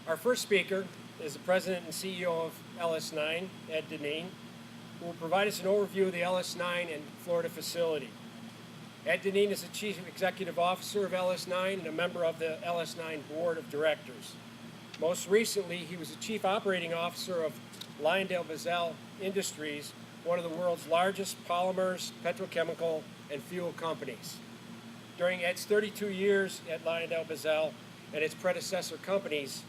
Our first speaker is the President and CEO of LS9, Ed Deneen, who will provide us an overview of the LS9 and Florida facility. Ed Deneen is the Chief Executive Officer of LS9 and a member of the LS9 Board of Directors. Most recently, he was the Chief Operating Officer of LyondellBasell Industries, one of the world's largest polymers, petrochemical, and fuel companies. During Ed's 32 years at LyondellBasell and its predecessor companies,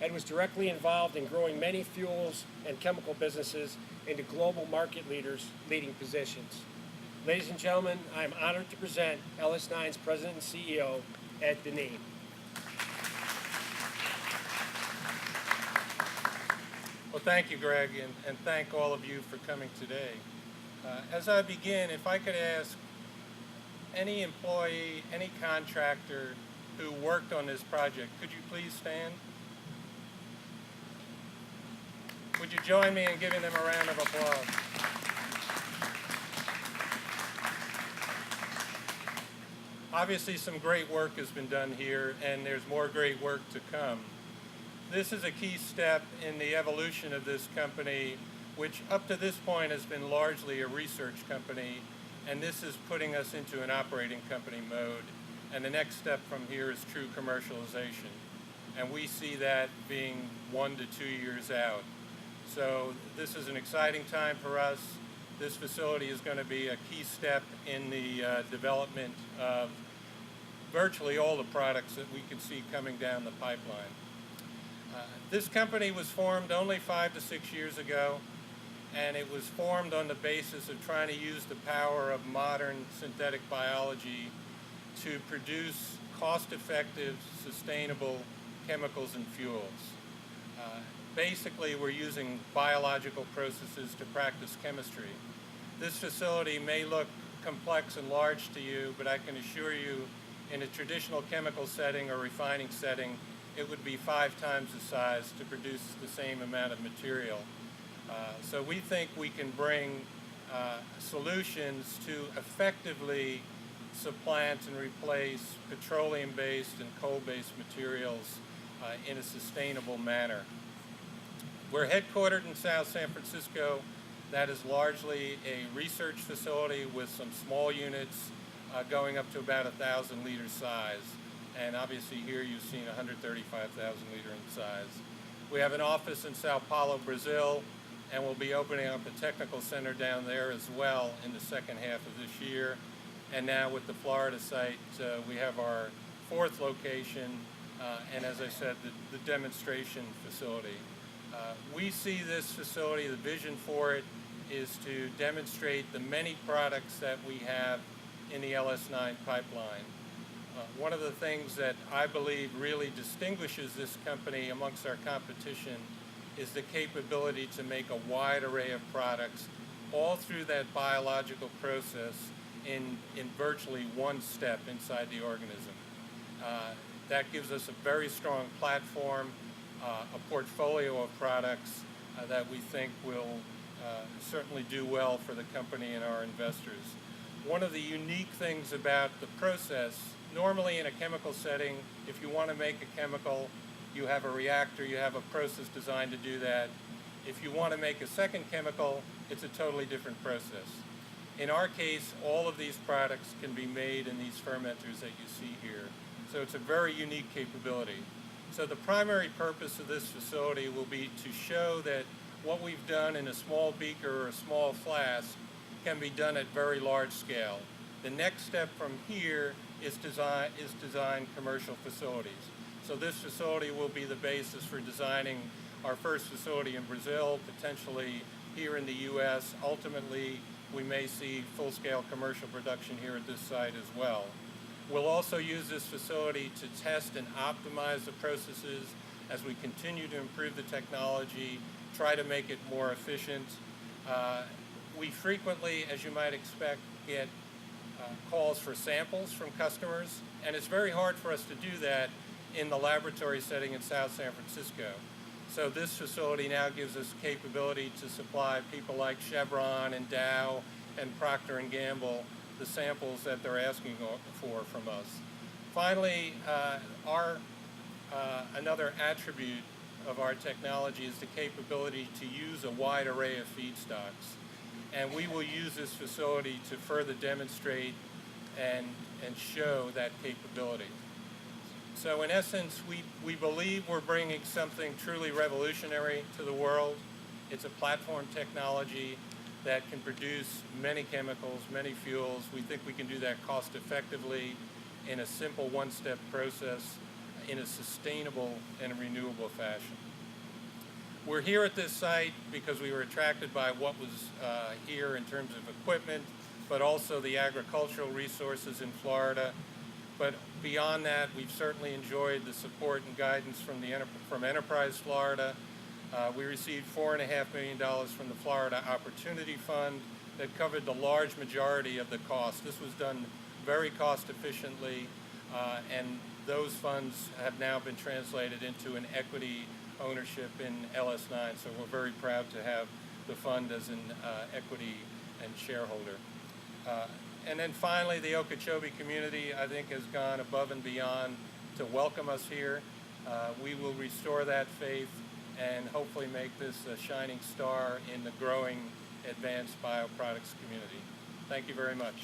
Ed was directly involved in growing many fuels and chemical businesses into global market leading positions. Ladies and gentlemen, I am honored to present LS9's President and CEO, Ed Deneen. Well, thank you, Greg, and thank all of you for coming today. As I begin, if I could ask any employee, any contractor who worked on this project, could you please stand? Would you join me in giving them a round of applause? Obviously, some great work has been done here, and there's more great work to come. This is a key step in the evolution of this company, which up to this point has been largely a research company, and this is putting us into an operating company mode. And the next step from here is true commercialization. And we see that being 1 to 2 years out. So this is an exciting time for us. This facility is going to be a key step in the development of virtually all the products that we can see coming down the pipeline. This company was formed only 5 to 6 years ago, and it was formed on the basis of trying to use the power of modern synthetic biology to produce cost-effective, sustainable chemicals and fuels. Basically, we're using biological processes to practice chemistry. This facility may look complex and large to you, but I can assure you in a traditional chemical setting or refining setting, it would be 5 times the size to produce the same amount of material. So we think we can bring solutions to effectively supplant and replace petroleum-based and coal-based materials in a sustainable manner. We're headquartered in South San Francisco. That is largely a research facility with some small units going up to about 1,000 liter size. And obviously here you've seen 135,000 liter in size. We have an office in Sao Paulo, Brazil, and we'll be opening up a technical center down there as well in the second half of this year. And now with the Florida site, we have our 4th location, and as I said, the demonstration facility. We see this facility, the vision for it is to demonstrate the many products that we have in the LS9 pipeline. One of the things that I believe really distinguishes this company amongst our competition is the capability to make a wide array of products all through that biological process in virtually one step inside the organism. That gives us a very strong platform, a portfolio of products that we think will certainly do well for the company and our investors. One of the unique things about the process, normally in a chemical setting, if you want to make a chemical, you have a reactor, you have a process designed to do that. If you want to make a second chemical, it's a totally different process. In our case, all of these products can be made in these fermenters that you see here. So it's a very unique capability. So the primary purpose of this facility will be to show that what we've done in a small beaker or a small flask can be done at very large scale. The next step from here is design commercial facilities. So this facility will be the basis for designing our first facility in Brazil, potentially here in the U.S. Ultimately, we may see full-scale commercial production here at this site as well. We'll also use this facility to test and optimize the processes as we continue to improve the technology, try to make it more efficient. We frequently, as you might expect, get calls for samples from customers, and it's very hard for us to do that in the laboratory setting in South San Francisco. So this facility now gives us capability to supply people like Chevron and Dow and Procter & Gamble the samples that they're asking for from us. Finally, another attribute of our technology is the capability to use a wide array of feedstocks. And we will use this facility to further demonstrate and show that capability. So in essence, we believe we're bringing something truly revolutionary to the world. It's a platform technology that can produce many chemicals, many fuels. We think we can do that cost effectively in a simple one-step process in a sustainable and renewable fashion. We're here at this site because we were attracted by what was here in terms of equipment, but also the agricultural resources in Florida. But beyond that, we've certainly enjoyed the support and guidance from Enterprise Florida. We received $4.5 million from the Florida Opportunity Fund that covered the large majority of the cost. This was done very cost efficiently, and those funds have now been translated into an equity ownership in LS9, so we're very proud to have the fund as an equity and shareholder. And then finally, the Okeechobee community, I think, has gone above and beyond to welcome us here. We will restore that faith and hopefully make this a shining star in the growing advanced bioproducts community. Thank you very much.